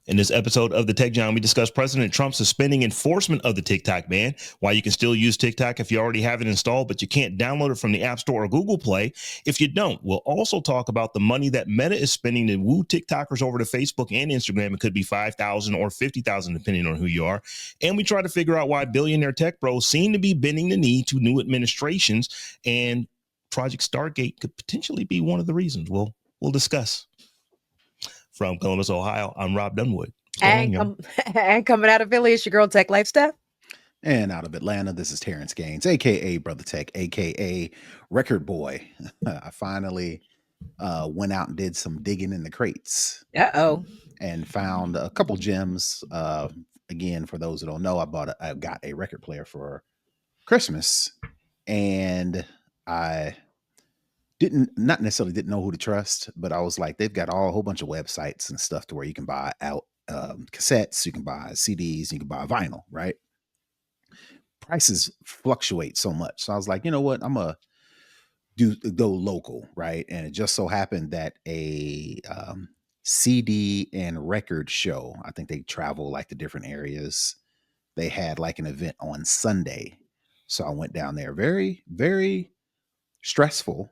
In this episode of the Tech John, we discuss President Trump suspending enforcement of the TikTok ban, why you can still use TikTok if you already have it installed, but you can't download it from the App Store or Google Play if you don't. We'll also talk about the money that Meta is spending to woo TikTokers over to Facebook and Instagram. It could be 5,000 or 50,000, depending on who you are. And we try to figure out why billionaire tech bros seem to be bending the knee to new administrations, and Project Stargate could potentially be one of the reasons. We'll discuss. From Columbus, Ohio, I'm Robb Dunewood. And coming out of Philly, it's your girl Tech Lifestyle. And out of Atlanta, this is Terrance Gaines, a.k.a. Brother Tech, a.k.a. Record Boy. I finally went out and did some digging in the crates. And found a couple gems. Again, for those who don't know, I got a record player for Christmas. And I not necessarily didn't know who to trust, but I was like, they've got a whole bunch of websites and stuff to where you can buy out cassettes, you can buy CDs, you can buy vinyl, right? Prices fluctuate so much. So I was like, you know what? I'm going to go local, right? And it just so happened that a CD and record show, I think they travel like the different areas. They had like an event on Sunday. So I went down there. Very, very stressful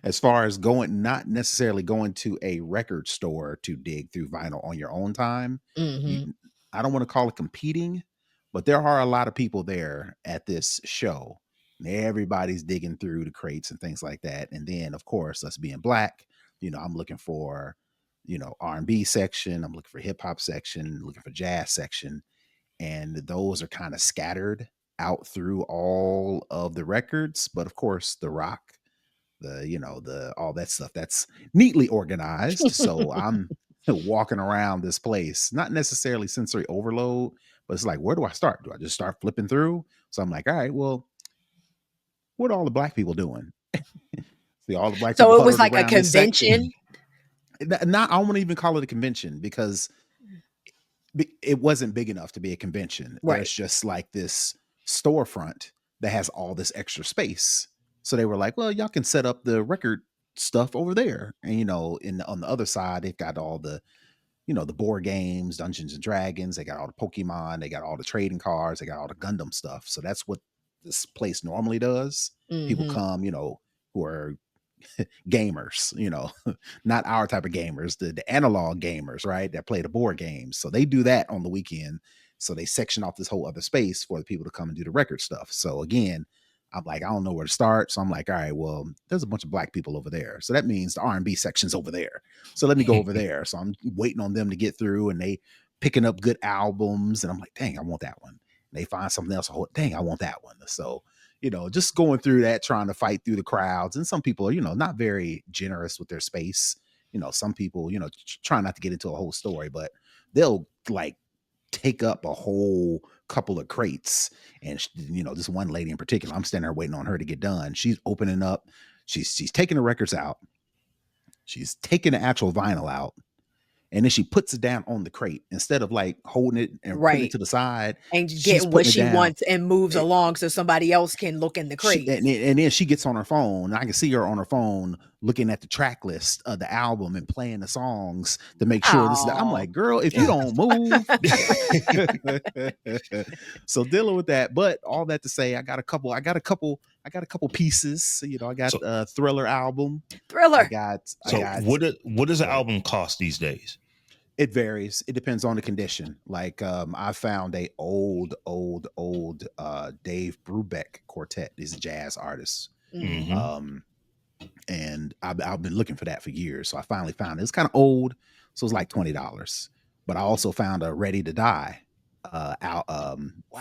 as far as not necessarily going to a record store to dig through vinyl on your own time. I don't want to call it competing, but there are a lot of people there at this show. And everybody's digging through the crates and things like that. And then, of course, us being Black, I'm looking for, R&B section. I'm looking for hip hop section, looking for jazz section. And those are kind of scattered out through all of the records, but of course the rock, the all that stuff, that's neatly organized. So I'm walking around this place, not necessarily sensory overload, but it's like, where do I start? Do I just start flipping through? So I'm like, all right, well, what are all the Black people doing? See, all the Black people. So it was like a convention. I won't even call it a convention because it wasn't big enough to be a convention. Right. There's just like this storefront that has all this extra space. So they were like, well, y'all can set up the record stuff over there. And, on the other side, they've got all the, the board games, Dungeons and Dragons. They got all the Pokemon. They got all the trading cards. They got all the Gundam stuff. So that's what this place normally does. People come, who are gamers, not our type of gamers, the analog gamers, right? That play the board games. So they do that on the weekend. So they section off this whole other space for the people to come and do the record stuff. So again, I'm like, I don't know where to start. So I'm like, all right, well, there's a bunch of Black people over there. So that means the R&B section's over there. So let me go over there. So I'm waiting on them to get through and they picking up good albums. And I'm like, dang, I want that one. And they find something else. Oh, dang, I want that one. So, just going through that, trying to fight through the crowds. And some people are, not very generous with their space. Some people, try not to get into a whole story, but they'll like take up a whole couple of crates. And this one lady in particular, I'm standing there waiting on her to get done. She's opening up. She's taking the records out. She's taking the actual vinyl out. And then she puts it down on the crate instead of like holding it and putting it to the side and getting what she wants and moves along so somebody else can look in the crate. And then she gets on her phone. I can see her on her phone looking at the track list of the album and playing the songs to make sure this is. I'm like, girl, if you don't move. So dealing with that, but all that to say, I got a couple pieces. I got a Thriller album. Thriller. What does an album cost these days? It varies. It depends on the condition. Like I found a old Dave Brubeck quartet. He's a jazz artist. And I've been looking for that for years. So I finally found it. It's kind of old, so it's like $20. But I also found a Ready to Die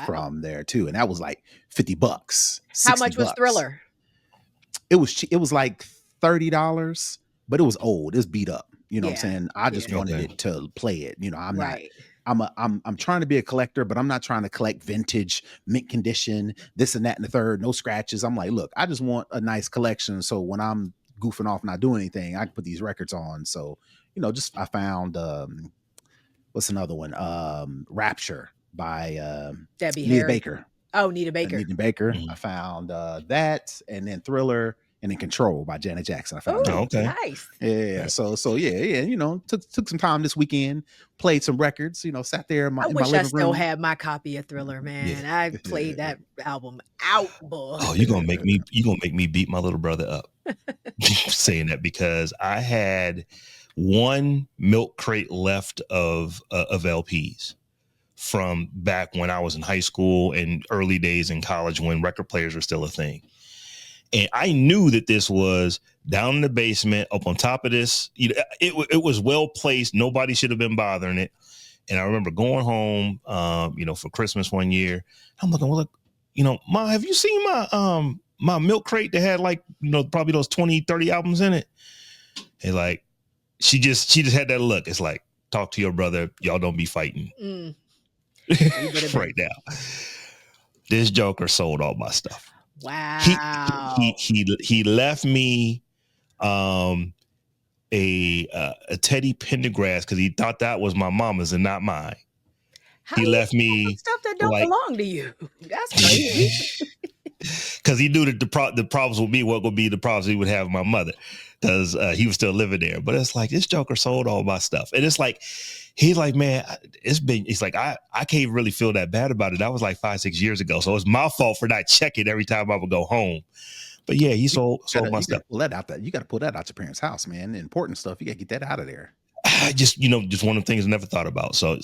from there too, and that was like $50. How much was Thriller? It was like $30, but it was old. It's beat up. You know what I'm saying? I just wanted it to play it. I'm trying to be a collector, but I'm not trying to collect vintage, mint condition, this and that and the third, no scratches. I'm like, look, I just want a nice collection. So when I'm goofing off, not doing anything, I can put these records on. So, I found, what's another one? Rapture by Debbie Nita Baker. Oh, Nita Baker. I found that, and then Thriller. and then Control by Janet Jackson. I found Oh, that. okay. Nice. Yeah. So yeah. You know, took some time this weekend, played some records. You know, sat there in my living room. I still had my copy of Thriller, man. Yeah. I played that album out, boy. Oh, you're gonna make me beat my little brother up saying that, because I had one milk crate left of LPs from back when I was in high school and early days in college when record players were still a thing. And I knew that this was down in the basement, up on top of this. You know, it was well placed. Nobody should have been bothering it. And I remember going home, you know, for Christmas one year. I'm looking, well, look, you know, Ma, have you seen my milk crate that had, like, you know, probably those 20, 30 albums in it? And like, she just had that look. It's like, talk to your brother. Y'all don't be fighting. Right now. This joker sold all my stuff. Wow. He left me a Teddy Pendergrass because he thought that was my mama's and not mine. How he left me stuff that don't belong to you. That's crazy. Because he knew that the problems with me, what would be the problems he would have with my mother, because he was still living there. But it's like, this joker sold all my stuff, and it's like, he's like, man, it's like, I can't really feel that bad about it. That was like 5-6 years ago, so it's my fault for not checking every time I would go home. But yeah, he sold my stuff. Pull that out. You got to pull that out your parents' house, man. The important stuff, you got to get that out of there. I just one of the things I never thought about. So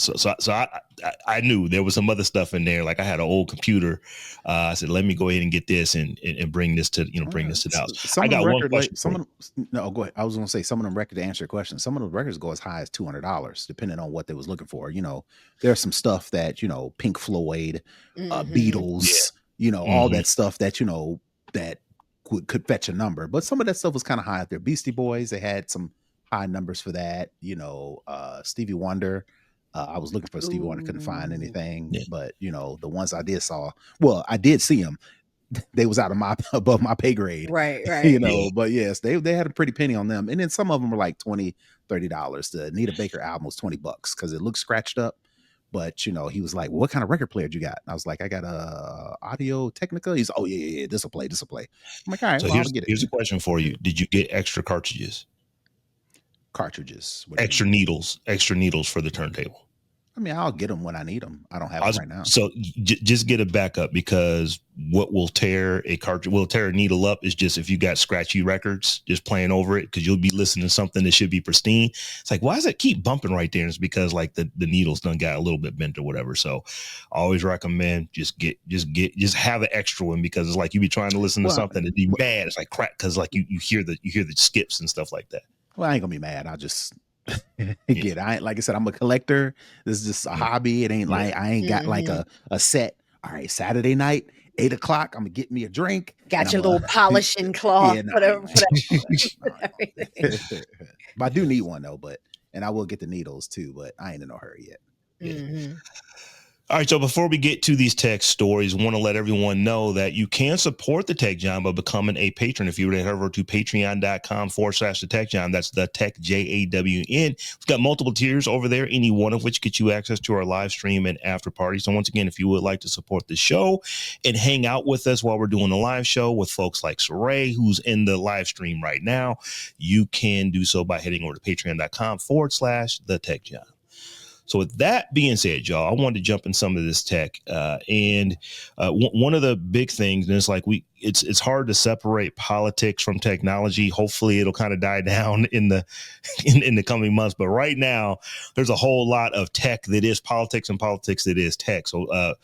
I knew there was some other stuff in there. Like, I had an old computer. I said, let me go ahead and get this and bring this to this to the house. I got one question. No, go ahead. I was going to say, some of them records, to answer your question, some of the records go as high as $200, depending on what they was looking for. You know, there's some stuff that, you know, Pink Floyd, Beatles, you know, all that stuff that, you know, that could fetch a number. But some of that stuff was kind of high out there. Beastie Boys, they had some high numbers for that, you know. Stevie Wonder, I was looking for Stevie Wonder, couldn't find anything. But you know, the ones I did see them, they was above my pay grade, right? You know. But yes, they had a pretty penny on them, and then some of them were like $20-$30. The Anita Baker album was $20 because it looked scratched up. But you know, he was like, well, what kind of record player you got? And I was like, I got a Audio Technica. He's, oh yeah, this will play. I'm like, all right, so well, I'll get it. Here's a question for you: did you get extra cartridges? Extra needles for the turntable? I mean, I'll get them when I need them. I don't have them right now. So just get a backup, because what will tear a needle up is just if you got scratchy records just playing over it, because you'll be listening to something that should be pristine. It's like, why does it keep bumping right there? And it's because like the needles done got a little bit bent or whatever. So I always recommend just have an extra one, because it's like you be trying to listen to something that be bad. It's like crack, because like you hear the skips and stuff like that. Well, I ain't gonna be mad. I'll just get. I ain't, like I said, I'm a collector. This is just a hobby. It ain't like I ain't got like a set. All right, Saturday night, 8 o'clock. I'm gonna get me a drink. Got your little polishing cloth. But I do need one though. And I will get the needles too. But I ain't in no hurry yet. Mm-hmm. All right, so before we get to these tech stories, I want to let everyone know that you can support the Tech John by becoming a patron. If you were to head over to patreon.com/the Tech John, that's the Tech JAWN. We've got multiple tiers over there, any one of which gets you access to our live stream and after party. So once again, if you would like to support the show and hang out with us while we're doing the live show with folks like Saray, who's in the live stream right now, you can do so by heading over to patreon.com/the Tech John. So with that being said, y'all, I wanted to jump in some of this tech. And one of the big things, and it's like it's hard to separate politics from technology. Hopefully it'll kind of die down in the coming months. But right now, there's a whole lot of tech that is politics and politics that is tech. So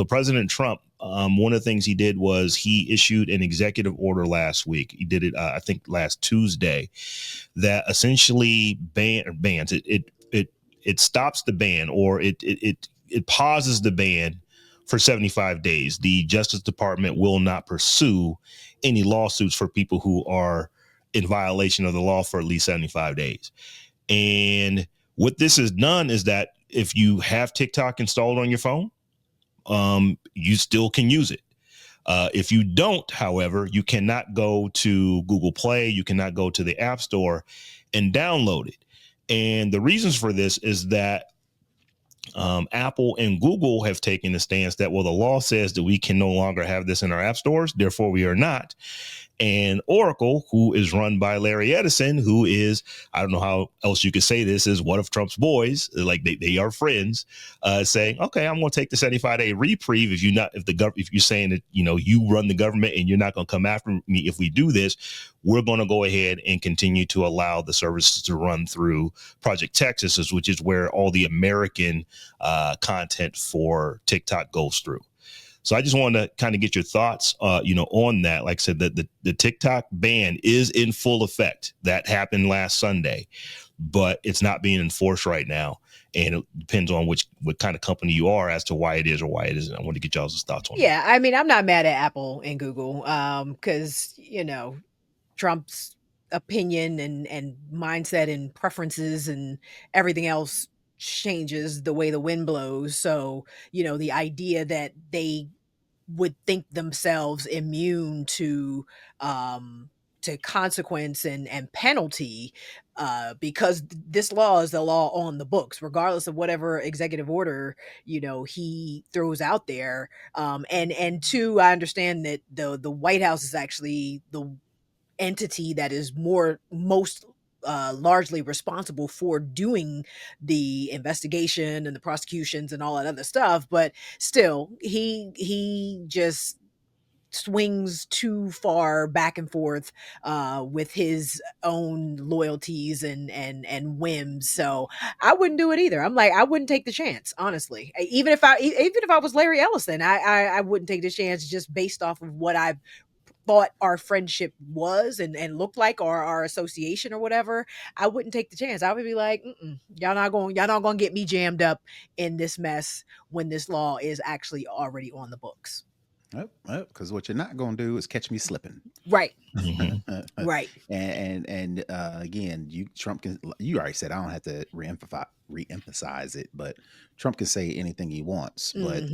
President Trump, one of the things he did was he issued an executive order last week. He did it, I think, last Tuesday, that essentially bans it. It stops the ban, or it pauses the ban for 75 days. The Justice Department will not pursue any lawsuits for people who are in violation of the law for at least 75 days. And what this has done is that if you have TikTok installed on your phone, you still can use it. If you don't, however, you cannot go to Google Play, you cannot go to the App Store and download it. And the reasons for this is that Apple and Google have taken the stance that, well, the law says that we can no longer have this in our app stores, therefore we are not. And Oracle, who is run by Larry Edison, who is, I don't know how else you could say this, is one of Trump's boys, like they are friends, saying, okay, I'm going to take the 75-day reprieve if you're saying that, you run the government and you're not going to come after me if we do this. We're going to go ahead and continue to allow the services to run through Project Texas, which is where all the American content for TikTok goes through. So I just wanted to kind of get your thoughts, on that. Like I said, the TikTok ban is in full effect. That happened last Sunday, but it's not being enforced right now. And it depends on what kind of company you are as to why it is or why it isn't. I want to get y'all's thoughts on that. Yeah, I mean, I'm not mad at Apple and Google because, Trump's opinion and mindset and preferences and everything else changes the way the wind blows. So, the idea that they would think themselves immune to consequence and penalty because this law is the law on the books, regardless of whatever executive order he throws out there. And two, I understand that the White House is actually the entity that is most largely responsible for doing the investigation and the prosecutions and all that other stuff, but still he just swings too far back and forth with his own loyalties and whims. So I wouldn't do it either. I'm like, I wouldn't take the chance, honestly. Even if I was Larry Ellison, I wouldn't take the chance just based off of what I've thought our friendship was and looked like, or our association or whatever. I wouldn't take the chance. I would be like, y'all not going to get me jammed up in this mess when this law is actually already on the books. Because what you're not going to do is catch me slipping. Right. Mm-hmm. Right. And again, Trump you already said I don't have to reemphasize it, but Trump can say anything he wants. But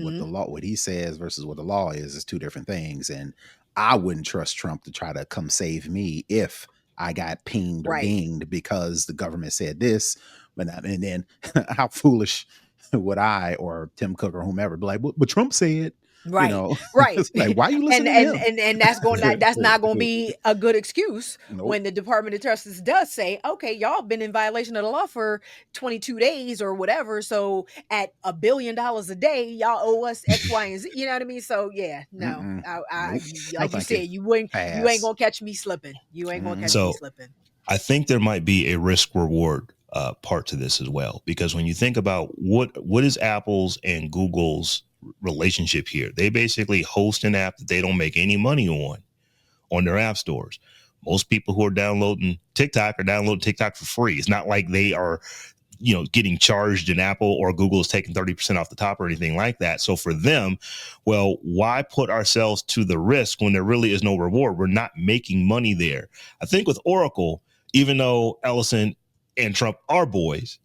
what he says versus what the law is two different things. And I wouldn't trust Trump to try to come save me if I got pinged or dinged because the government said this. And then how foolish would I or Tim Cook or whomever be like, but Trump said. Right. Right. It's like, why are you listening to him? And that's not going to be a good excuse when the Department of Justice does say, okay, y'all been in violation of the law for 22 days or whatever. So at $1 billion a day, y'all owe us X, Y, and Z. You know what I mean? So yeah, no, like you said, you ain't going to catch me slipping. You ain't going to catch me slipping. I think there might be a risk reward part to this as well, because when you think about what is Apple's and Google's relationship here, they basically host an app that they don't make any money on their app stores. Most people who are downloading TikTok are downloading TikTok for free. It's not like they are, getting charged and Apple or Google is taking 30% off the top or anything like that. So for them, well, why put ourselves to the risk when there really is no reward? We're not making money there. I think with Oracle, even though Ellison and Trump are boys,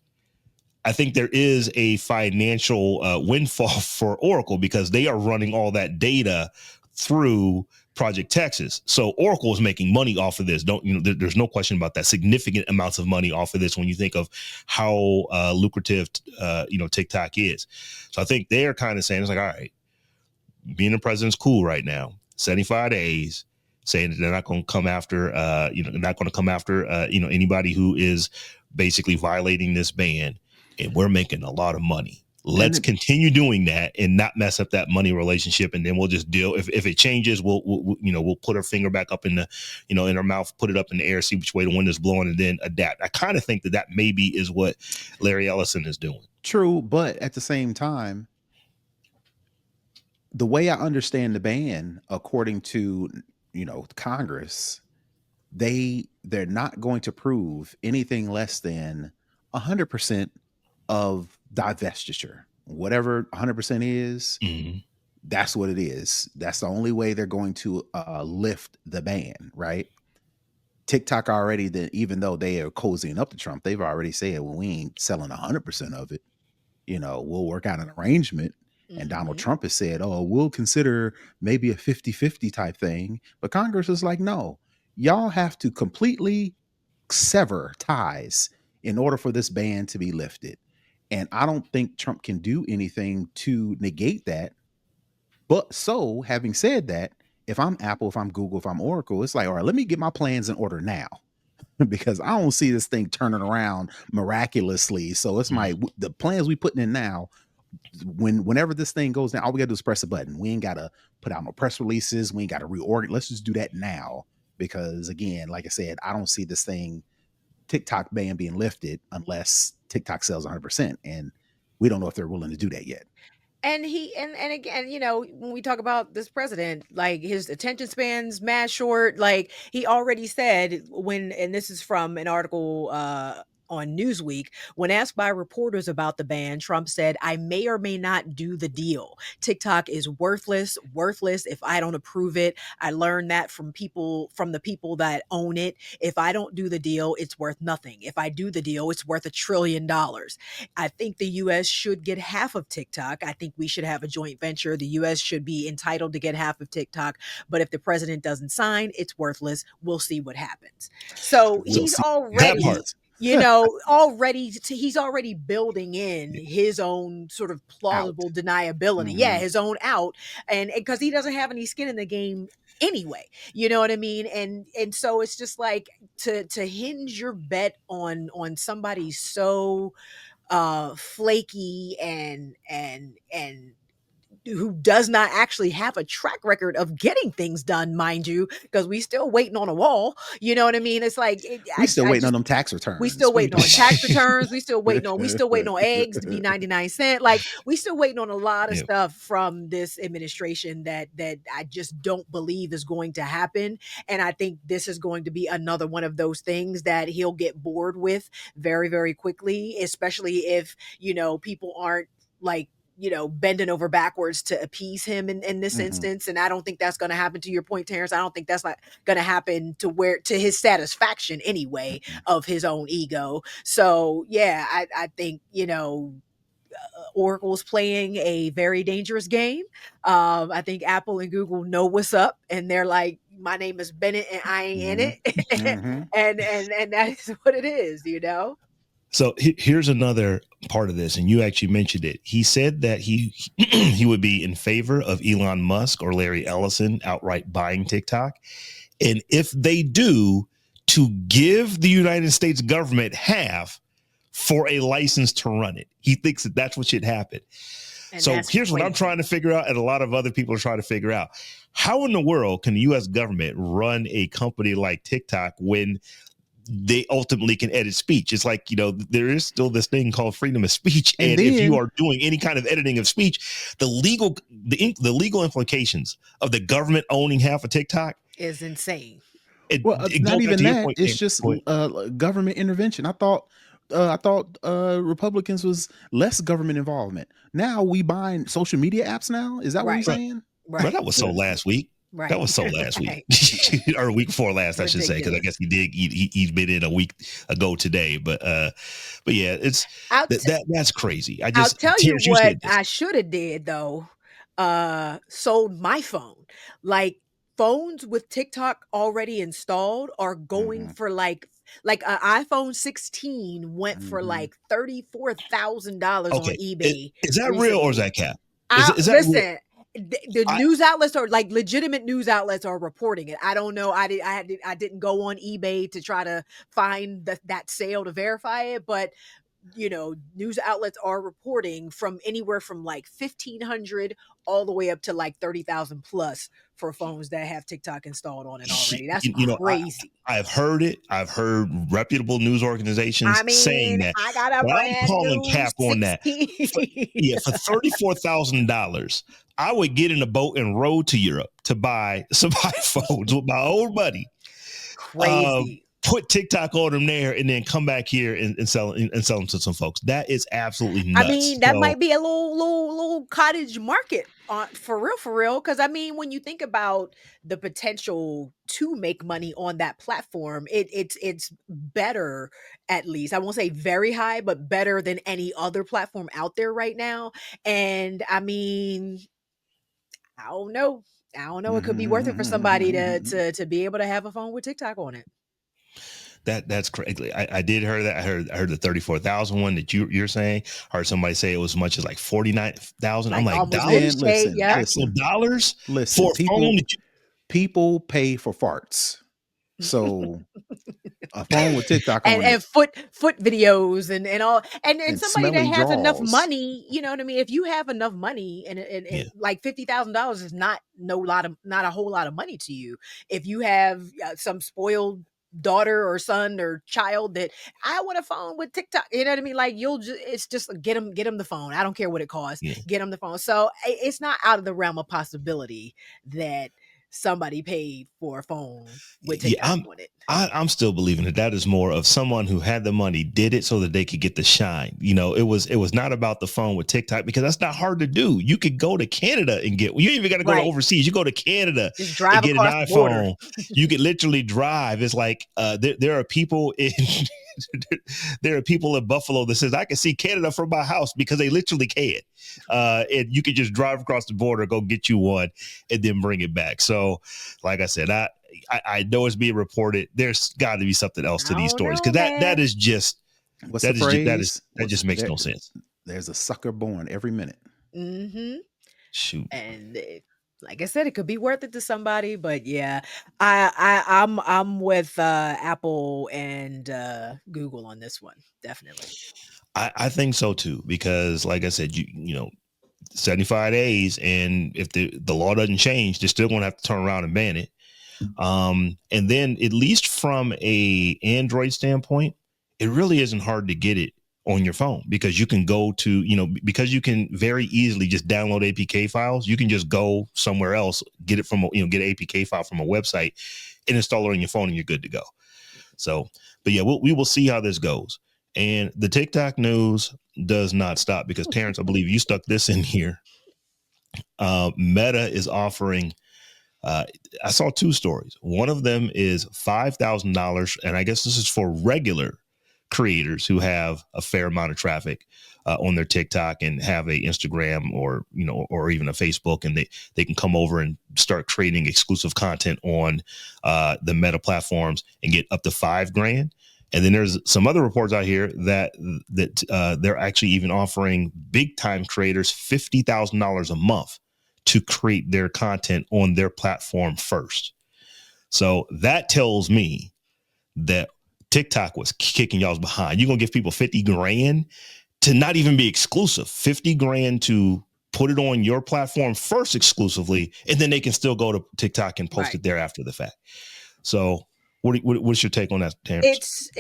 I think there is a financial windfall for Oracle because they are running all that data through Project Texas. So Oracle is making money off of this. There's no question about that. Significant amounts of money off of this when you think of how lucrative, TikTok is. So I think they're kind of saying, it's like, all right, being the president's cool right now, 75 days, saying that they're not going to come after, anybody who is basically violating this ban. And we're making a lot of money. Let's continue doing that and not mess up that money relationship. And then we'll just deal. If it changes, we'll put our finger back up in the, in our mouth, put it up in the air, see which way the wind is blowing, and then adapt. I kind of think that maybe is what Larry Ellison is doing. True. But at the same time, the way I understand the ban, according to, Congress, they're not going to prove anything less than 100% of divestiture. Whatever 100% is, that's what it is. That's the only way they're going to lift the ban, right? TikTok already, even though they are cozying up to Trump, they've already said, well, we ain't selling 100% of it. We'll work out an arrangement. And Donald Trump has said, oh, we'll consider maybe a 50-50 type thing. But Congress is like, no, y'all have to completely sever ties in order for this ban to be lifted. And I don't think Trump can do anything to negate that. But so, having said that, if I'm Apple, if I'm Google, if I'm Oracle, it's like, all right, let me get my plans in order now because I don't see this thing turning around miraculously. So it's the plans we putting in now. Whenever this thing goes down, all we gotta do is press a button. We ain't gotta put out no press releases. We ain't gotta reorganize. Let's just do that now. Because again, like I said, I don't see this thing TikTok ban being lifted unless TikTok sells 100%, and we don't know if they're willing to do that yet. And and again, when we talk about this president, like his attention span's mad short. Like he already said and this is from an article on Newsweek, when asked by reporters about the ban, Trump said, "I may or may not do the deal. TikTok is worthless if I don't approve it. I learned that from the people that own it. If I don't do the deal, it's worth nothing. If I do the deal, it's worth $1 trillion. I think the US should get half of TikTok. I think we should have a joint venture. The US should be entitled to get half of TikTok. But if the president doesn't sign, it's worthless. We'll see what happens." So We'll he's see That part. already, he's already building in his own sort of out. plausible deniability. Yeah, his own out. And because he doesn't have any skin in the game anyway, you know what I mean? And so it's just like to hinge your bet on somebody so flaky and who does not actually have a track record of getting things done, mind you, because we still waiting on a wall. You know what I mean? It's like We still I waiting on just them tax we returns. still What are you waiting on talking tax returns. We still waiting on eggs to be about? 99 cent. Like we still waiting on a lot of Yeah. stuff from this administration that I just don't believe is going to happen. And I think this is going to be another one of those things that he'll get bored with very, very quickly, especially if, people aren't like, bending over backwards to appease him in this instance. And I don't think that's going to happen, to your point, Terrance. I don't think that's not going to happen to his satisfaction anyway of his own ego. So yeah, I think, Oracle's playing a very dangerous game. I think Apple and Google know what's up, and they're like, "My name is Bennett, and I ain't in it," and that is what it is. So here's another part of this, and you actually mentioned it. He said that he would be in favor of Elon Musk or Larry Ellison outright buying TikTok, and if they do, to give the United States government half for a license to run it. He thinks that that's what should happen. And so here's what I'm trying to figure out, and a lot of other people are trying to figure out: how in the world can the U.S. government run a company like TikTok when they ultimately can edit speech? It's like, there is still this thing called freedom of speech. And if you are doing any kind of editing of speech, the legal implications of the government owning half of TikTok is insane. Not even that. It's just government intervention. I thought Republicans was less government involvement. Now we buying social media apps now? Is that what you're saying? Right. But that was so last week. Right. That was so last week or a week before last, I should say, because I guess he's been in a week ago today. But yeah, it's that's crazy. I'll tell you what I should have did though. Sold my phone. Like phones with TikTok already installed are going for like an iPhone 16 went for like $34,000 on eBay. Is that real or is that cap? Is that listen? Real? The news outlets are like legitimate news outlets are reporting it. I don't know. I didn't go on eBay to try to find that sale to verify it, but news outlets are reporting from anywhere from like 1,500 all the way up to like 30,000 plus for phones that have TikTok installed on it already. That's crazy. I've heard it. I've heard reputable news organizations saying that. I got a brand I'm calling new cap on that. For $34,000, I would get in a boat and row to Europe to buy some iPhones with my old money. Crazy. Put TikTok on them there and then come back here and sell them to some folks. That is absolutely nuts. I mean, that might be a little cottage market for real. Because I mean, when you think about the potential to make money on that platform, it's better, at least. I won't say very high, but better than any other platform out there right now. And I mean, I don't know. It could be worth it for somebody to be able to have a phone with TikTok on it. That's crazy. I did hear that. I heard the 34,000 one that you're saying. I heard somebody say it was as much as like 49,000. I'm Like like, almost dollars, Man, 50K. listen, Yep. actual dollars listen. for a phone that People pay for farts. So a phone with TikTok on And it foot videos and all, and and somebody that smelly has enough draws. money, you know what I mean? If you have enough money, yeah, and like $50,000 is not a whole lot of money to you. If you have some spoiled daughter or son or child that I want a phone with TikTok, you know what I mean? Like it's just get them the phone. I don't care what it costs. yeah. Get them the phone. So it's not out of the realm of possibility that somebody paid for a phone with Yeah, TikTok on it. I'm still believing that is more of someone who had the money, did it so that they could get the shine. You know, it was not about the phone with TikTok, because that's not hard to do. You could go to Canada and get, you even got to go to Right. overseas. You go to Canada Just and drive get an across the border. iPhone. You could literally drive. It's like there are people in there are people in Buffalo that says I can see Canada from my house, because they literally can. And you could just drive across the border, go get you one, and then bring it back. So, like I said, I know it's being reported. There's got to be something else to I these don't stories, know, because that man. is just What's the phrase? that just makes no sense. There's a sucker born every minute. Mm-hmm. Shoot. And like I said, it could be worth it to somebody, but yeah, I'm with Apple and Google on this one, definitely. I think so too, because like I said, you know, 75 days, and if the law doesn't change, they're still going to have to turn around and ban it. And then, at least from a Android standpoint, it really isn't hard to get it on your phone, because you can go to, you know, because you can very easily just download APK files. You can just go somewhere else, get it from, you know, get an APK file from a website and install it on your phone, and you're good to go. So, but yeah, we will see how this goes. And the TikTok news does not stop, because Terrance, I believe you stuck this in here. Meta is offering, I saw two stories. One of them is $5,000, and I guess this is for regular creators who have a fair amount of traffic on their TikTok and have a Instagram, or, you know, or even a Facebook, and they can come over and start creating exclusive content on the Meta platforms and get up to $5,000. And then there's some other reports out here that they're actually even offering big time creators $50,000 a month to create their content on their platform first. So that tells me that TikTok was kicking y'all's behind. You're going to give people $50,000 to not even be exclusive, $50,000 to put it on your platform first exclusively, and then they can still go to TikTok and post it there after the fact. So what's your take on that, Terrance?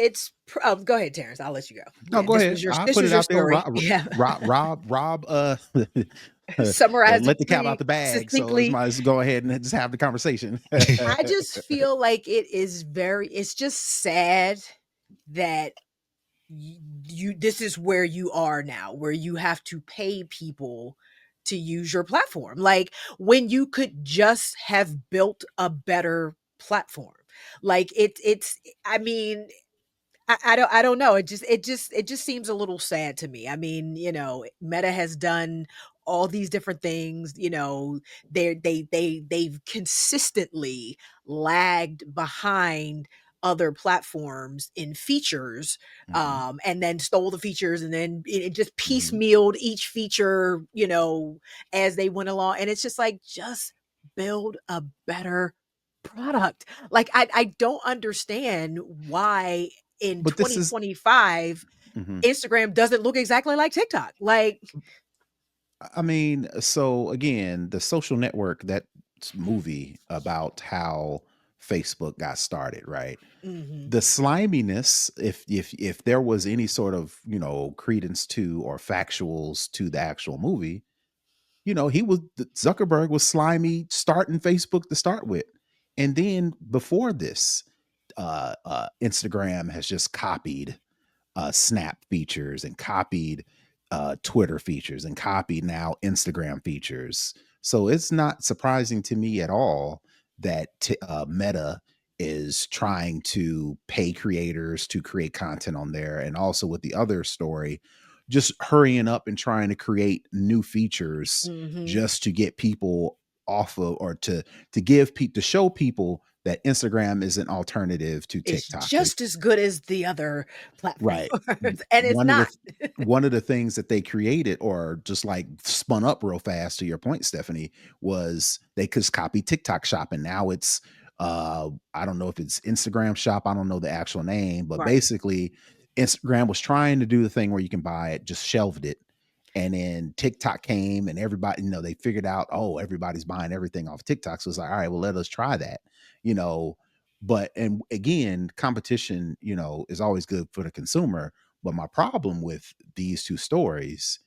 Go ahead, Terrance. I'll let you go. No, go ahead. I'll put was it your out there. story. Yeah. Rob, Summarize let it the cat out pretty the bag. So let's succinctly. might as well go ahead and just have the conversation. I just feel like it's just sad that this is where you are now, where you have to pay people to use your platform, like when you could just have built a better platform. Like it's I mean, I don't know. It just seems a little sad to me. I mean, you know, Meta has done all these different things. You know, they've consistently lagged behind other platforms in features, Mm-hmm. and then stole the features, and then it just Mm-hmm. piecemealed each feature, you know, as they went along. And it's just like, just build a better product. Like I don't understand why in But this is, 2025 mhm. Instagram doesn't look exactly like TikTok. Like, I mean, so again, the Social Network, that movie about how Facebook got started, right? mhm, The sliminess, if there was any sort of, you know, credence to or factuals to the actual movie, you know, Zuckerberg was slimy starting Facebook to start with. And then before this, Instagram has just copied Snap features and copied Twitter features and copied now Instagram features. So it's not surprising to me at all that Meta is trying to pay creators to create content on there. And also with the other story, just hurrying up and trying to create new features mhm, just to get people off of, or to give people, to show people that Instagram is an alternative to It's TikTok. just as good as the other platforms, Right. and it's One of not. the one of the things that they created or just like spun up real fast, to your point, Stephanie, was they could copy TikTok shop, and now it's I don't know if it's Instagram shop, I don't know the actual name, but Right. basically Instagram was trying to do the thing where you can buy it, just shelved it. And then TikTok came and everybody, they figured out, oh, everybody's buying everything off TikTok. So it's like, all right, well, let us try that, you know. But and again, competition, is always good for the consumer. But my problem with these two stories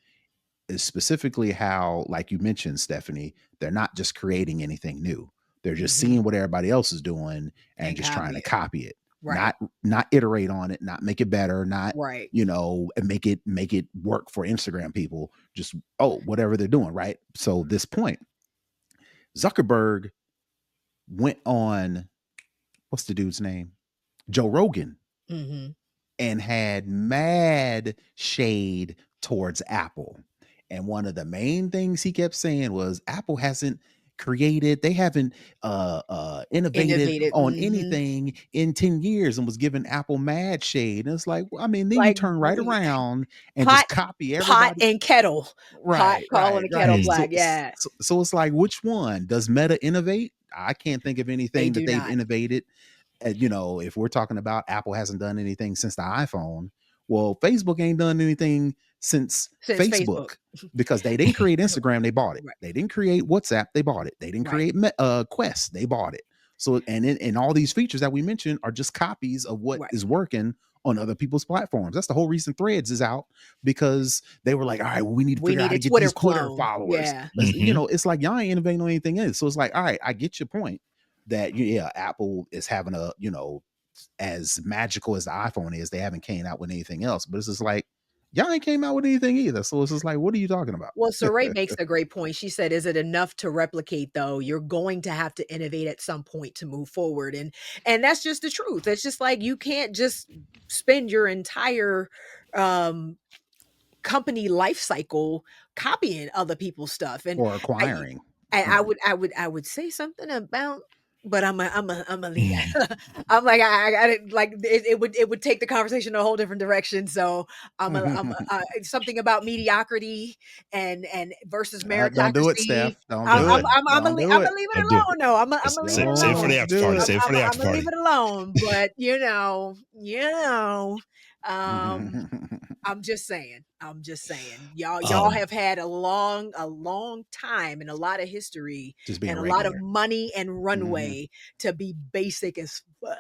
is specifically how, like you mentioned, Stephanie, they're not just creating anything new. They're just Mhm. seeing what everybody else is doing and And just trying copy to it. copy it. Right. Not iterate on it, not make it better, not, Right. and make it work for Instagram people. Just, whatever they're doing, right? So this point, Zuckerberg went on, what's the dude's name? Joe Rogan, Mhm. and had mad shade towards Apple. And one of the main things he kept saying was Apple hasn't they haven't innovated Innovated. on Mhm. anything in 10 years, and was giving Apple mad shade. And it's like, I mean, then you Like, turn right around and pot just copy pot everybody. and kettle. Pot Right, calling right, a kettle right. Mm. black, So, yeah. so it's like, which one does Meta innovate? I can't think of They anything that do they've not. innovated. If we're talking about Apple hasn't done anything since the iPhone, well, Facebook ain't done anything since Since Facebook. Facebook, because they didn't create Instagram, they bought it. Right. They didn't create WhatsApp, they bought it. They didn't Right. create Quest, they bought it. So, and all these features that we mentioned are just copies of what Right. is working on other people's platforms. That's the whole reason Threads is out, because they were like, all right, well, we need to We figure out need how a to get Twitter these Twitter clone. followers. Yeah. Let's, Hmm. it's like y'all ain't innovating on anything else. So it's like, all right, I get your point that Apple is having a, as magical as the iPhone is, they haven't came out with anything else. But it's just like, y'all ain't came out with anything either. So it's just like, what are you talking about? Well, Saray makes a great point. She said, "Is it enough to replicate though? You're going to have to innovate at some point to move forward." And that's just the truth. It's just like you can't just spend your entire um company life cycle copying other people's stuff. And Or I acquiring. I would say something about, but I'm a leave that. I'm like I didn't like it would take the conversation a whole different direction. So something about mediocrity and versus Don't do it, meritocracy. Steph. Don't I'm do Do I'm it. it. I'm I'm Don't gonna do I'm it. gonna leave I it do. alone. No, I'm gonna leave it Save it for alone. the Don't after do party. it. Save it for the I'm after gonna leave party. it alone. But um, I'm just saying. I'm just saying. Y'all Um, have had a long time and a lot of history Just being and a lot of regular. money and Hmm. runway to be basic as fuck.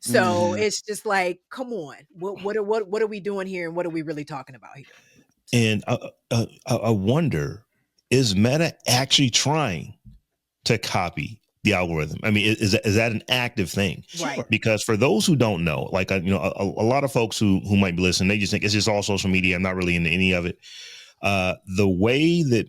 So Hmm. it's just like, come on. What are we doing here and what are we really talking about here? So and I wonder, is Meta actually trying to copy the algorithm? I mean, is that an active thing? right. Because for those who don't know, like a lot of folks who might be listening, they just think it's just all social media. I'm not really into any of it. The way that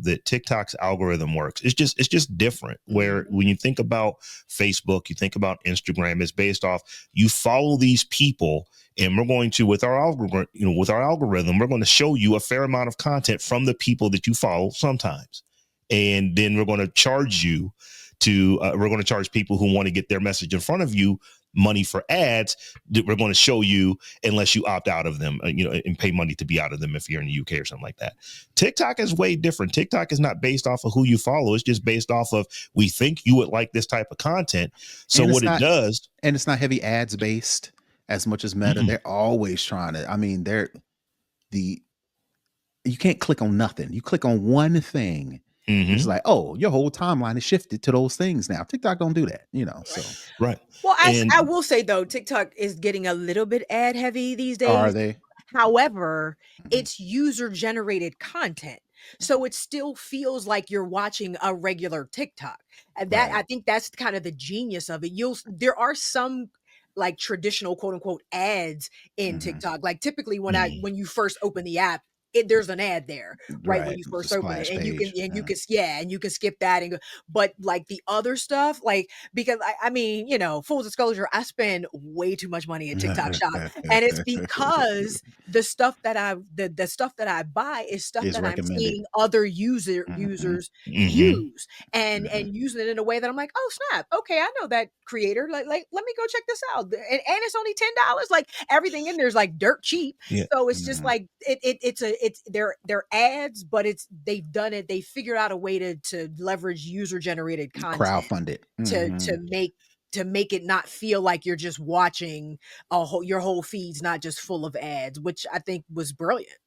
that TikTok's algorithm works, it's just different. Where Mhm. when you think about Facebook, you think about Instagram, it's based off you follow these people, and we're going to with our algorithm, we're going to show you a fair amount of content from the people that you follow sometimes, and then we're going to charge you to we're going to charge people who want to get their message in front of you money for ads that we're going to show you unless you opt out of them, and pay money to be out of them if you're in the UK or something like that. TikTok is way different. TikTok is not based off of who you follow. It's just based off of we think you would like this type of content. So And what it's it not does, and it's not heavy ads based as much as Meta. mm-mm, They're always trying to, I mean, the you can't click on nothing. You click on one thing. It's mm-hmm, like, oh, your whole timeline is shifted to those things now. TikTok don't do that, Right. so right. Well, I And will say though, TikTok is getting a little bit ad heavy these are days. they? However, Mhm. it's user generated content. So it still feels like you're watching a regular TikTok. And that Right. I think that's kind of the genius of it. There are some like traditional quote unquote ads in Mhm. TikTok. Like typically mm, when you first open the app, there's an ad there right when Right. you It's a first open it, splash and you can page. and you can and you can skip that and go, but like the other stuff, like because I mean, full disclosure, I spend way too much money at TikTok Shop, and it's because the stuff that the stuff that I buy is stuff Is that I'm recommended. seeing other Mhm. users Mm-hmm. use, and Mhm. using it in a way that I'm like, oh snap, okay, I know that creator, like let me go check this out, and it's only $10, like everything in there is like dirt cheap, Yeah. so it's just Mhm. like it's they're ads, but they figured out a way to leverage user generated content Crowdfunded. to Mhm. make it not feel like you're just watching your whole feed's not just full of ads, which I think was brilliant.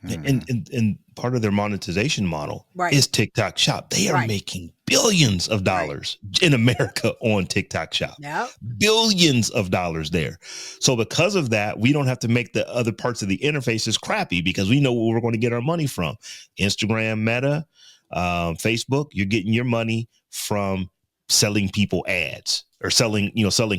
And, Mhm. and and part of their monetization model Right, is TikTok Shop. They are right, making billions of right. dollars in America on TikTok Shop. Yeah. Billions of dollars there. So because of that, we don't have to make the other parts of the interfaces crappy because we know where we're going to get our money from. Instagram, Meta, Facebook, you're getting your money from selling people ads or selling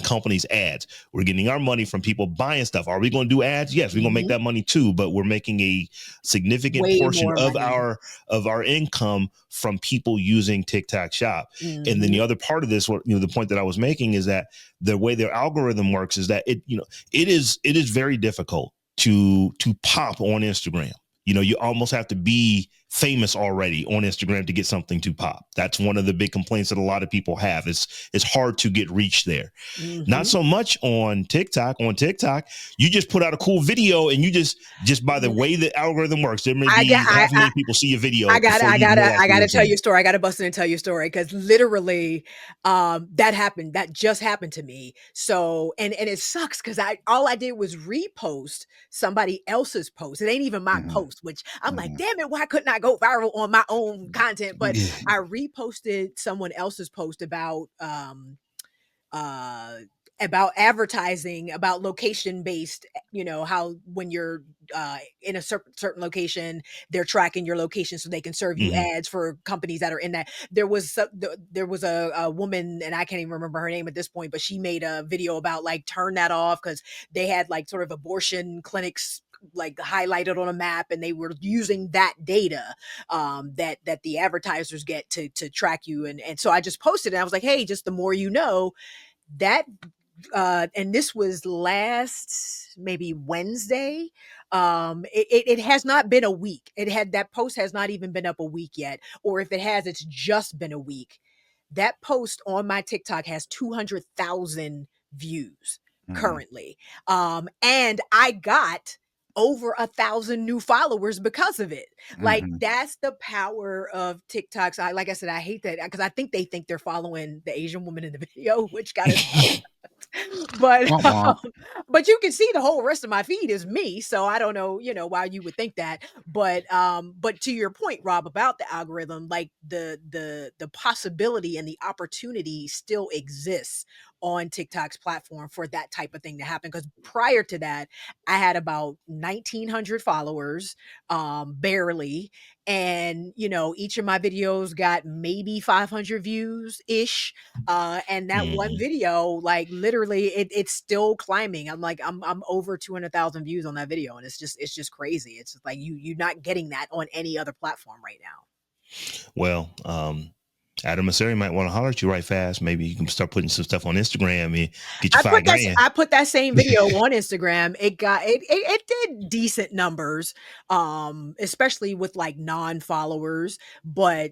companies ads. We're getting our money from people buying stuff. Are we going to do ads? Yes, we're going to make Mhm. that money too, but we're making a significant Way portion more of money. our income from people using TikTok Shop. And then the Mhm. other part of this, the point that I was making is that the way their algorithm works is that it is very difficult to pop on Instagram. You almost have to be famous already on Instagram to get something to pop. That's one of the big complaints that a lot of people have. It's hard to get reach there. Not Mhm. so much on TikTok. On TikTok, you just put out a cool video and you just by the way the algorithm works, there may I got be half a million people see a video I gotta, before I you even gotta, realize I who gotta it's tell on. you a story. I gotta bust in and tell you a story because literally, that happened. That just happened to me. So, and it sucks because all I did was repost somebody else's post. It ain't even my Mhm. post, which I'm like, Mhm. damn it, why couldn't I go viral on my own content? But I reposted someone else's post uh about advertising, about location based, how when you're in a certain location, they're tracking your location so they can serve you Mhm. ads for companies that are in that. There was a woman, and I can't even remember her name at this point, but she made a video about like turn that off because they had like sort of abortion clinics like highlighted on a map, and they were using that data that the advertisers get to track you, and so I just posted it. I was like, hey, just the more you know, that and this was last maybe Wednesday. It has not been a week. That post has not even been up a week yet, or if it has, it's just been a week. That post on my TikTok has 200,000 views Mhm. currently, and I got over 1,000 new followers because of it. Like Mhm. that's the power of TikToks. Like I said, I hate that because I think they think they're following the Asian woman in the video, which got us. But Womp womp. but you can see the whole rest of my feed is me, so I don't know, why you would think that. But to your point, Rob, about the algorithm, like the possibility and the opportunity still exists on TikTok's platform for that type of thing to happen, because prior to that I had about 1,900 followers, barely, and each of my videos got maybe 500 views ish, and that one Mhm. video, like literally it's still climbing. I'm over 200,000 views on that video, and it's just crazy. It's just like you're not getting that on any other platform right now. Well, Adam Asseri might want to holler at you right fast. Maybe you can start putting some stuff on Instagram and get you $5,000. I put that same video on Instagram. It did decent numbers, especially with like non-followers, but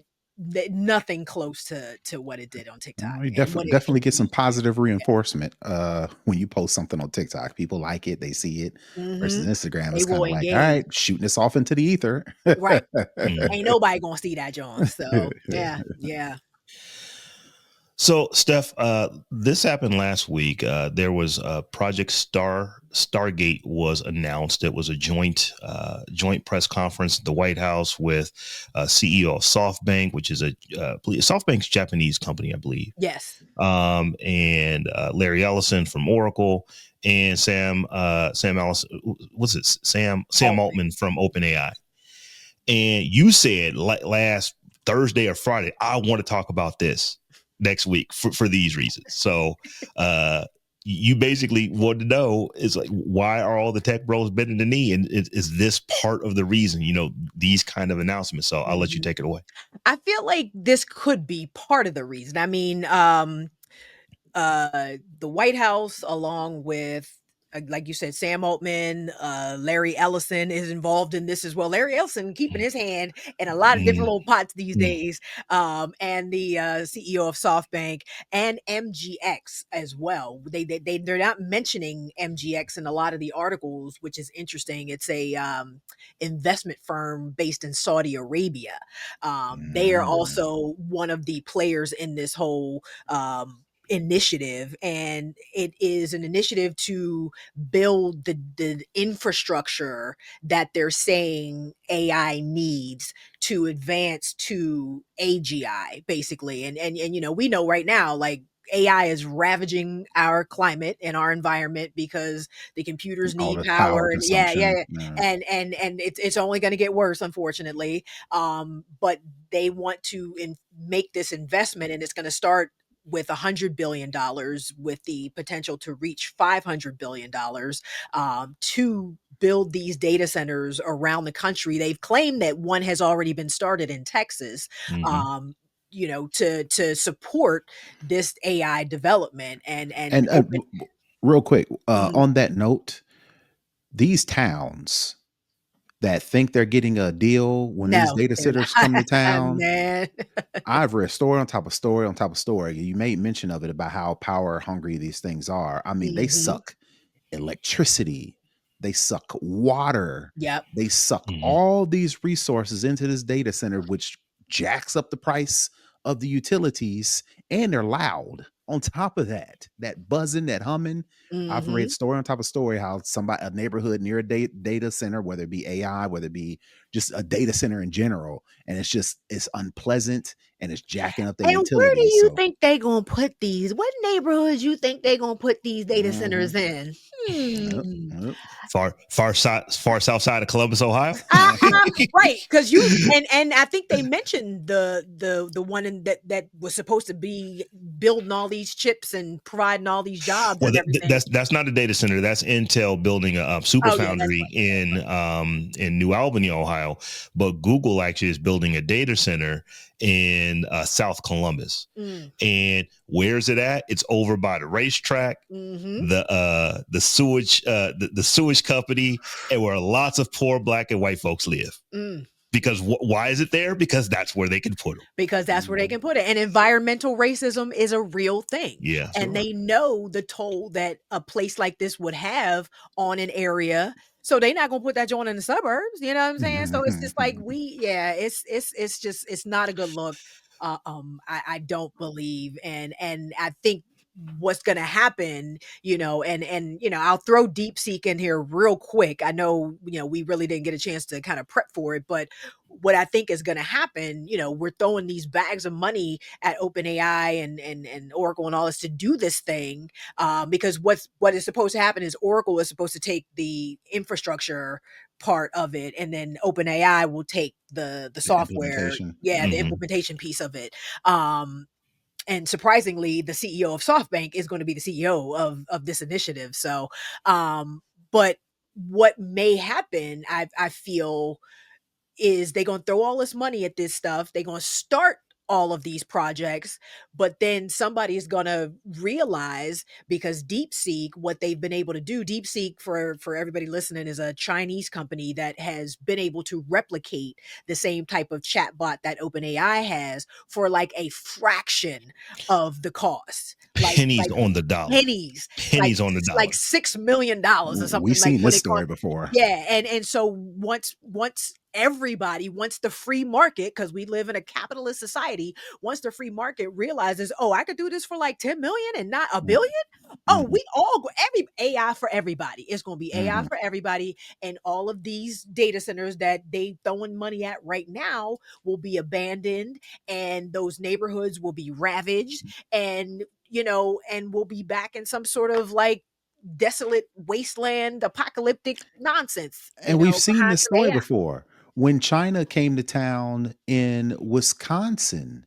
nothing close to what it did on TikTok Well, you and what definitely it definitely get some reached. positive reinforcement when you post something on TikTok. People like it, they see it. Versus Mhm. Instagram, They it's kind will of like, all engage. right, shooting this off into the ether. Right. Mhm. Ain't nobody gonna see that, John. So yeah, yeah. So, Steph, this happened last week. There was Project Stargate was announced. It was a joint press conference at the White House with CEO of SoftBank, which is SoftBank's Japanese company, I believe, Yes. and Larry Ellison from Oracle, and Sam Allison. What's it? Sam Altman. Altman from OpenAI. And you said last Thursday or Friday, I want to talk about this next week for these reasons. So you basically want to know is like, why are all the tech bros bending the knee? And is this part of the reason, these kind of announcements? So I'll let you take it away. I feel like this could be part of the reason. I mean, the White House, along with like you said, Sam Altman, Larry Ellison is involved in this as well. Larry Ellison keeping his hand in a lot of different little pots these days, and the CEO of SoftBank and MGX as well. They're not mentioning MGX in a lot of the articles, which is interesting. It's a investment firm based in Saudi Arabia. They are also one of the players in this whole initiative, and it is an initiative to build the infrastructure that they're saying AI needs to advance to AGI, basically. And we know right now, like, AI is ravaging our climate and our environment because the computers All need the power, power and yeah. consumption. And it's only going to get worse, unfortunately. But they want to make this investment, and it's going to start with $100 billion, with the potential to reach $500 billion, to build these data centers around the country. They've claimed that one has already been started in Texas, to support this AI development and open. Real quick, Mhm. on that note, these towns that think they're getting a deal when these No, data they're centers come to not, town, man. I've read story on top of story on top of story. You made mention of it about how power hungry these things are. I mean, they Mhm. suck electricity, they suck water, Yep. they suck all these resources into this data center, which jacks up the price of the utilities, and they're loud. On top of that, that buzzing, that humming. I've read Mhm. story on top of story how a neighborhood near a data center, whether it be AI, whether it be just a data center in general, and it's unpleasant and it's jacking up their And where do utilities. you So think they gonna put these? What neighborhoods you think they gonna put these data centers in? yep, Hmm. yep. Far south side of Columbus, Ohio. Right, because you and I think they mentioned the one that was supposed to be building all these chips and providing all these jobs Well, and everything. that's not a data center. That's Intel building a super Oh yeah, that's foundry in New Albany, Ohio. But Google actually is building a data center in South Columbus. right. And where's it at? It's over by the racetrack, Mm-hmm. the sewage, the sewage company, and where lots of poor black and white folks live. Mm. Because why is it there? Because that's where they can put them. Because that's where they can put it. And environmental racism is a real thing. Yeah. And Sure. they know the toll that a place like this would have on an area. So they're not gonna put that joint in the suburbs. You know what I'm saying? So it's just like it's not a good look. I don't believe, and I think what's gonna happen, I'll throw DeepSeek in here real quick. I know, we really didn't get a chance to kind of prep for it, but what I think is going to happen, we're throwing these bags of money at OpenAI and Oracle and all this to do this thing, because what is supposed to happen is Oracle is supposed to take the infrastructure part of it, and then OpenAI will take the The software, implementation. the implementation piece of it. And surprisingly, the CEO of SoftBank is going to be the CEO of this initiative. So, but what may happen, I feel, is they gonna throw all this money at this stuff. They gonna start all of these projects, but then somebody's gonna realize, because DeepSeek, what they've been able to do, DeepSeek, for everybody listening, is a Chinese company that has been able to replicate the same type of chatbot that OpenAI has for like a fraction of the cost. Pennies Like on the dollar. pennies, like Pennies on the dollar. $6 million or We've something, like seen when this it cost. story before. Yeah, and so once everybody, once the free market, because we live in a capitalist society, once the free market realizes, oh, I could do this for like 10 million and not a billion. Oh, Mhm, we all go, every AI for everybody. It's going to be AI mhm. for everybody, and all of these data centers that they throwing money at right now will be abandoned, and those neighborhoods will be ravaged, and and we'll be back in some sort of like desolate wasteland apocalyptic nonsense, And we've seen behind this some story AI. before. When China came to town in Wisconsin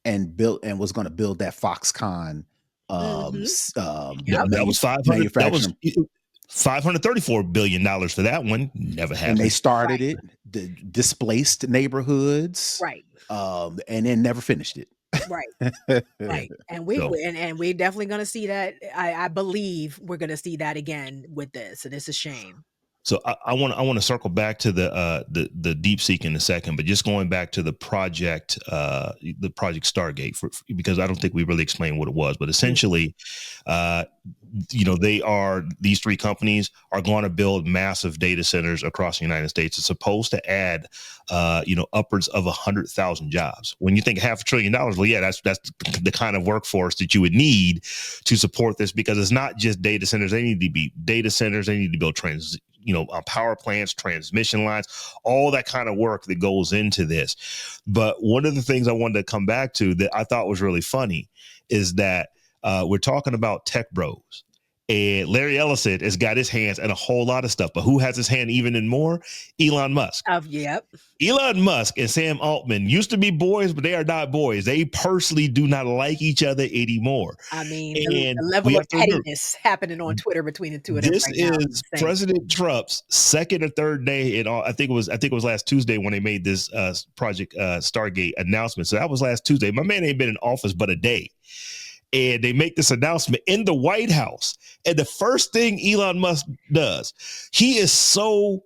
and was gonna build that Foxconn That was 500. That was manufacturing, $534 billion for that one. Never and they happened. started it, displaced neighborhoods, Right. and then never finished it. Right. Yeah. Right. And So, we're definitely gonna see that. I believe we're gonna see that again with this, and it's a shame. so I want to circle back to the deep seek in a second, but just going back to the project Stargate, because I don't think we really explained what it was, but essentially, these three companies are going to build massive data centers across the United States. It's supposed to add, upwards of 100,000 jobs. When you think $500 billion, well, yeah, that's the kind of workforce that you would need to support this, because it's not just data centers. They need to be data centers. They need to build power plants, transmission lines, all that kind of work that goes into this. But one of the things I wanted to come back to that I thought was really funny is that we're talking about tech bros. And Larry Ellison has got his hands in a whole lot of stuff. But who has his hand even in more? Elon Musk. Yep. Elon Musk and Sam Altman used to be boys, but they are not boys. They personally do not like each other anymore. I mean, And the level of pettiness happening on Twitter between the two of them this right now is is insane. President Trump's second or third day in all. I think it was last Tuesday when they made this project Stargate announcement. So that was last Tuesday. My man ain't been in office but a day. And they make this announcement in the White House. And the first thing Elon Musk does, he is so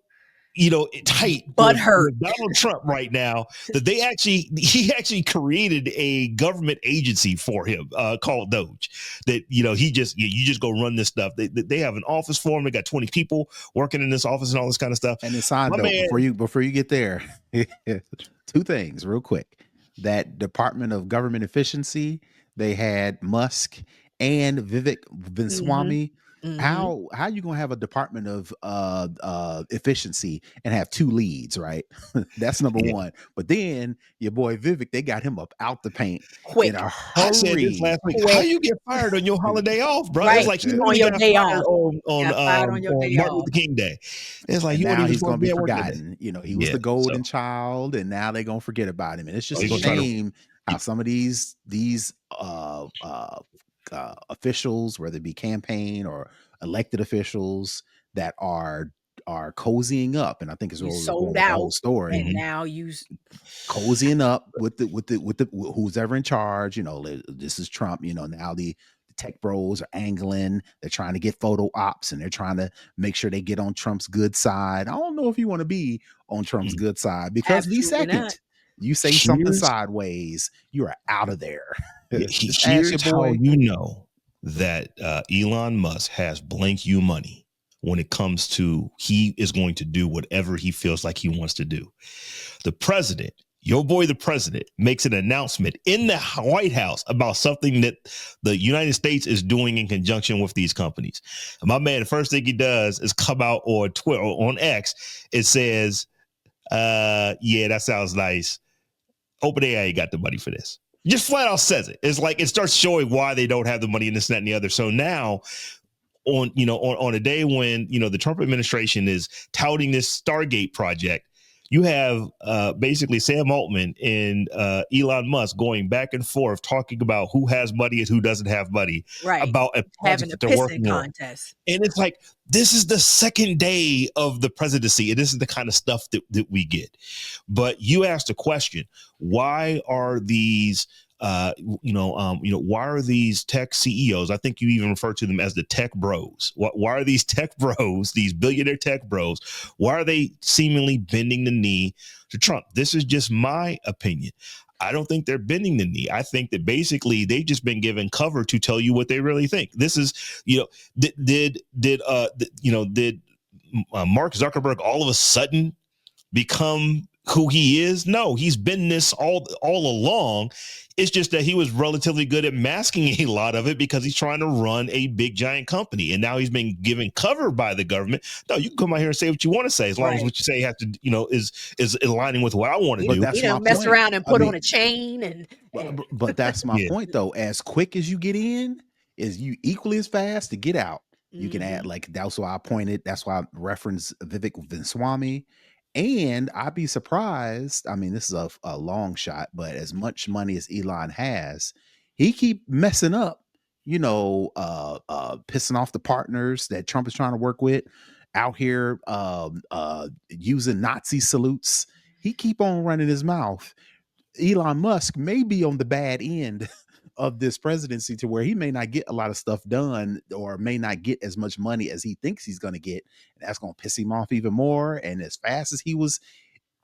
tight with Donald Trump right now that he actually created a government agency for him called Doge. That you just go run this stuff. They have an office for him. They got 20 people working in this office and all this kind of stuff. And it's on though, before you get there, two things real quick. That Department of Government Efficiency, they had Musk and Vivek Vinswamy. How you gonna have a Department of efficiency and have two leads, right? That's number one. But then your boy Vivek, they got him up out the paint in a hurry. I said this last week. How you get fired on your holiday off, bro? Right. It's like you on your day fired off. on Martin Luther King Day. It's like and you now he's going to be forgotten. He was the golden child, and now they're going to forget about him. And it's just a shame how some of these officials, whether it be campaign or elected officials, that are cozying up, and I think it's sold out the whole story. And now you cozying up with the who's ever in charge. This is Trump. Now the tech bros are angling. They're trying to get photo ops, and they're trying to make sure they get on Trump's good side. I don't know if you want to be on Trump's good side, because the second you say something sideways, you are out of there. Here's how you know that Elon Musk has blank you money when it comes to he is going to do whatever he feels like he wants to do. The president, your boy, the president, makes an announcement in the White House about something that the United States is doing in conjunction with these companies. And my man, the first thing he does is come out on Twitter, on X. It says, yeah, that sounds nice. OpenAI got the money for this. Just flat out says it. It's like it starts showing why they don't have the money in this, that, and the other. So now on a day when, the Trump administration is touting this Stargate project, you have basically Sam Altman and Elon Musk going back and forth talking about who has money and who doesn't have money, about a project that they're working contest. On. And it's like, this is the second day of the presidency, and this is the kind of stuff that we get. But you asked a question: why are these? Why are these tech CEOs? I think you even refer to them as the tech bros. Why are these tech bros, these billionaire tech bros, why are they seemingly bending the knee to Trump? This is just my opinion. I don't think they're bending the knee. I think that basically they've just been given cover to tell you what they really think. This is, did Mark Zuckerberg all of a sudden become who he is? No, he's been this all along. It's just that he was relatively good at masking a lot of it because he's trying to run a big giant company, and now he's been given cover by the government. No, you can come out here and say what you want to say, as long as what you say has to, is aligning with what I want to do. That's my mess point. around and put on a chain and but that's my point though. As quick as you get in, is you equally as fast to get out. You can add, like, that's why I pointed. That's why I referenced Vivek Vinswamy. And I'd be surprised. I mean, this is a long shot, but as much money as Elon has, he keep messing up pissing off the partners that Trump is trying to work with, out here using Nazi salutes. He keep on running his mouth. Elon Musk may be on the bad end of this presidency, to where he may not get a lot of stuff done, or may not get as much money as he thinks he's going to get. And that's going to piss him off even more. And as fast as he was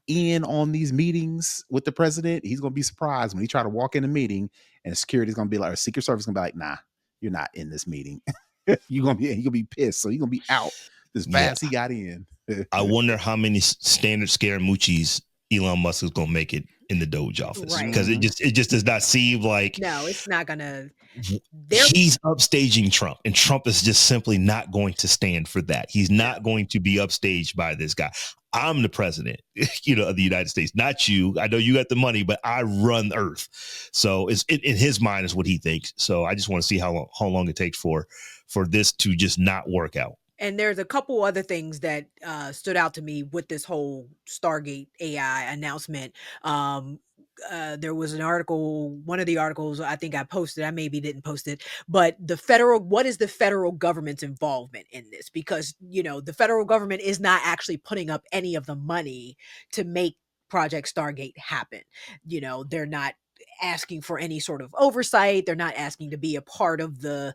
in on these meetings with the president, he's going to be surprised when he try to walk in a meeting and security's going to be like, or Secret Service is going to be like, nah, you're not in this meeting. You're going to be pissed. So you're going to be out as fast he got in. I wonder how many standard Scaramucci's Elon Musk is going to make it in the Doge office, because it just does not seem like. No, it's not gonna. He's upstaging Trump, and Trump is just simply not going to stand for that. He's not going to be upstaged by this guy. I'm the president, of the United States, not you. I know you got the money, but I run Earth. So it's in his mind is what he thinks. So I just want to see how long it takes for this to just not work out. And there's a couple other things that stood out to me with this whole Stargate AI announcement. There was an article, one of the articles I think I posted, I maybe didn't post it, but what is the federal government's involvement in this? Because, the federal government is not actually putting up any of the money to make Project Stargate happen. They're not asking for any sort of oversight. They're not asking to be a part of the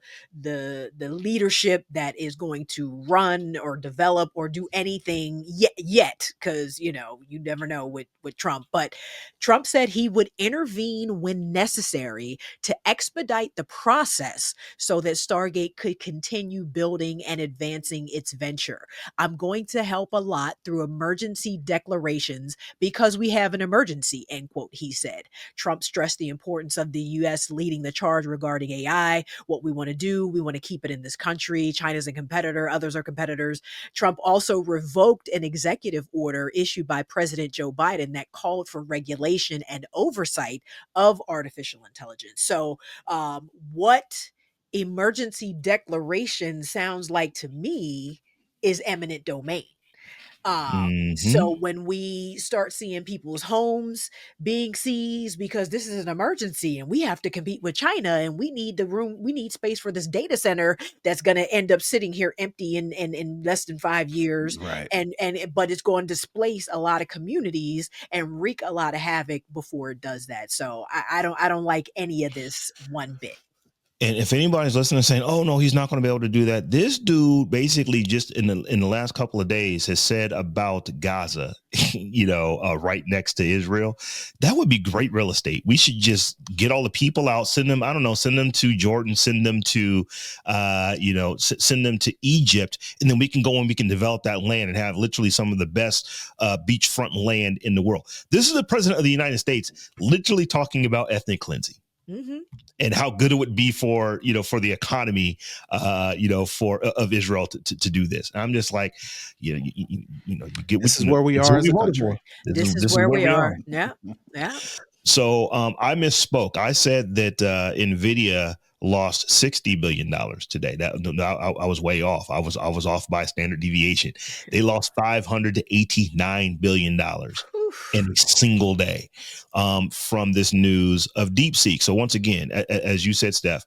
leadership that is going to run or develop or do anything yet, because you never know with Trump. But Trump said he would intervene when necessary to expedite the process so that Stargate could continue building and advancing its venture. I'm going to help a lot through emergency declarations because we have an emergency, end quote, he said. Trump stressed the importance of the U.S. leading the charge regarding AI, what we want to do. We want to keep it in this country. China's a competitor. Others are competitors. Trump also revoked an executive order issued by President Joe Biden that called for regulation and oversight of artificial intelligence. So what emergency declaration sounds like to me is eminent domain. So when we start seeing people's homes being seized because this is an emergency and we have to compete with China and we need we need space for this data center that's going to end up sitting here empty in less than 5 years. Right. But it's going to displace a lot of communities and wreak a lot of havoc before it does that. So I don't like any of this one bit. And if anybody's listening saying, oh, no, he's not going to be able to do that. This dude basically just in the last couple of days has said about Gaza, right next to Israel, that would be great real estate. We should just get all the people out, send them to Jordan, send them to, send them to Egypt. And then we can go and we can develop that land and have literally some of the best beachfront land in the world. This is the president of the United States literally talking about ethnic cleansing. Mm-hmm. And how good it would be for the economy, of Israel to do this. And I'm just like, you get this is where we are as a country. This is where we are. Yeah. Yeah. So I misspoke. I said that NVIDIA lost $60 billion today. I was way off. I was off by a standard deviation. They lost $589 billion in a single day from this news of DeepSeek. So once again, as you said, Steph,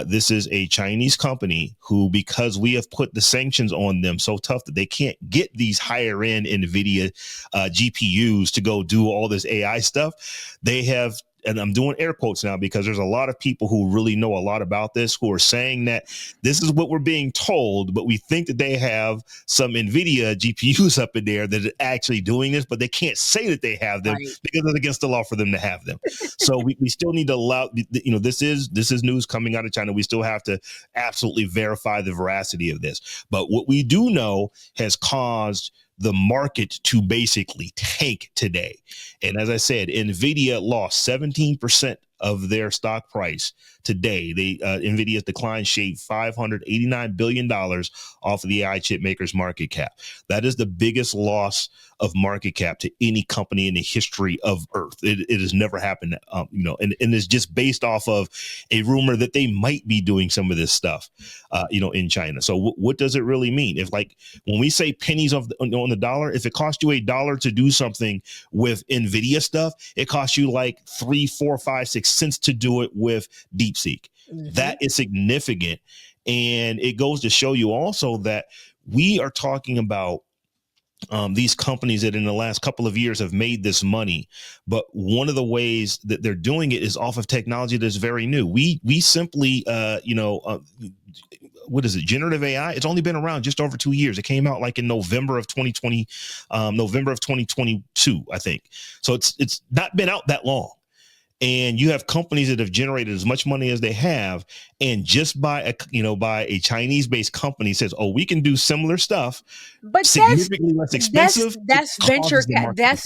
this is a Chinese company who, because we have put the sanctions on them so tough that they can't get these higher end NVIDIA GPUs to go do all this AI stuff, they have, and I'm doing air quotes now because there's a lot of people who really know a lot about this who are saying that this is what we're being told, but we think that they have some NVIDIA GPUs up in there that are actually doing this, but they can't say that they have them because it's against the law for them to have them. So we still need to allow, this is news coming out of China. We still have to absolutely verify the veracity of this. But what we do know has caused the market to basically tank today. And as I said, NVIDIA lost 17% of their stock price today. NVIDIA's decline shaved $589 billion off of the AI chip maker's market cap. That is the biggest loss of market cap to any company in the history of Earth. It has never happened, and it's just based off of a rumor that they might be doing some of this stuff, in China. So what does it really mean? If when we say pennies on the dollar, if it costs you $1 to do something with NVIDIA stuff, it costs you like 3, 4, 5, 6 cents to do it with DeepSeek. That is significant. And it goes to show you also that we are talking about these companies that in the last couple of years have made this money, but one of the ways that they're doing it is off of technology that's very new. We simply, what is it? Generative AI. It's only been around just over 2 years. It came out like in November of 2020, November of 2022, I think. So it's not been out that long. And you have companies that have generated as much money as they have, and just by a Chinese-based company says, "Oh, we can do similar stuff, but significantly less expensive." That's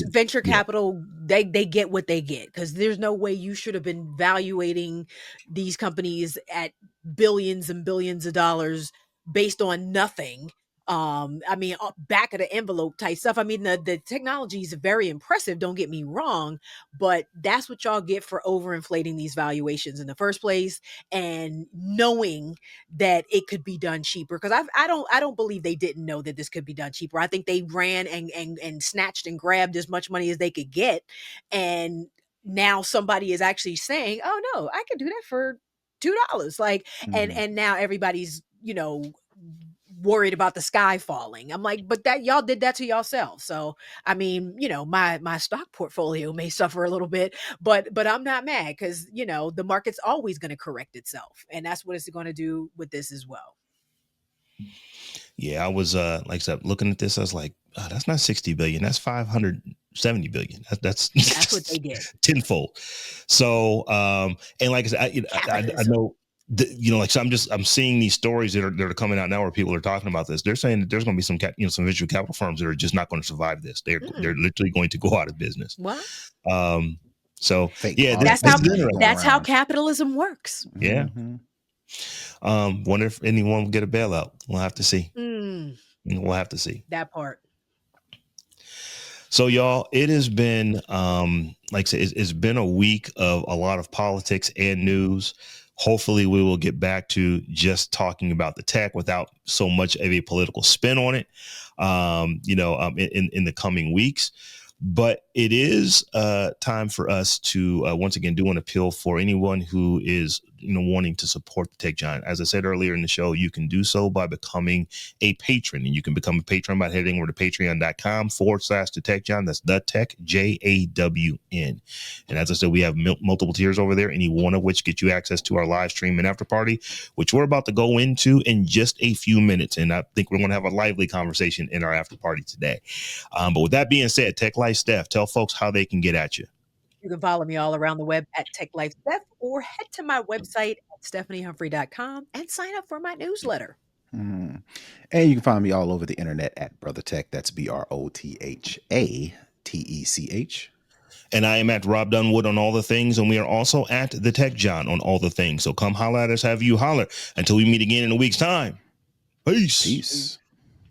venture capital. They get what they get, because there's no way you should have been valuating these companies at billions and billions of dollars based on nothing. I mean, back of the envelope type stuff. I mean, the technology is very impressive, don't get me wrong, but that's what y'all get for overinflating these valuations in the first place, and knowing that it could be done cheaper. Because I don't believe they didn't know that this could be done cheaper. I think they ran and snatched and grabbed as much money as they could get, and now somebody is actually saying, "Oh no, I can do that for $2." Like, and now everybody's worried about the sky falling. I'm like, but that y'all did that to yourself. So I mean, my stock portfolio may suffer a little bit, but I'm not mad, because the market's always going to correct itself, and that's what it's going to do with this as well. Yeah, I was like I said, looking at this, I was like, oh, that's not 60 billion, that's 570 billion. That's what they did. Tenfold. So and like I said, I know. So I'm seeing these stories that are coming out now where people are talking about this. They're saying that there's going to be some venture capital firms that are just not going to survive this. They're literally going to go out of business. What? So fake that's how capitalism works. Yeah. Wonder if anyone will get a bailout. We'll have to see. We'll have to see that part. So y'all, it has been like I said, it's been a week of a lot of politics and news. Hopefully we will get back to just talking about the tech without so much of a political spin on it, in the coming weeks. But it is time for us to once again do an appeal for anyone who is wanting to support the tech giant. As I said earlier in the show, you can do so by becoming a patron, and you can become a patron by heading over to patreon.com/the tech giant. That's the tech JAWN. And as I said, we have multiple tiers over there, any one of which get you access to our live stream and after party, which we're about to go into in just a few minutes. And I think we're going to have a lively conversation in our after party today. But with that being said, Tech Life Steph, tell folks how they can get at you. You can follow me all around the web at Tech Life Steph, or head to my website at stephaniehumphrey.com and sign up for my newsletter. And you can find me all over the internet at Brother Tech. That's BROTHATECH. And I am at Robb Dunewood on all the things, and we are also at the Tech John on all the things. So come holler at us, have you holler. Until we meet again in a week's time. Peace.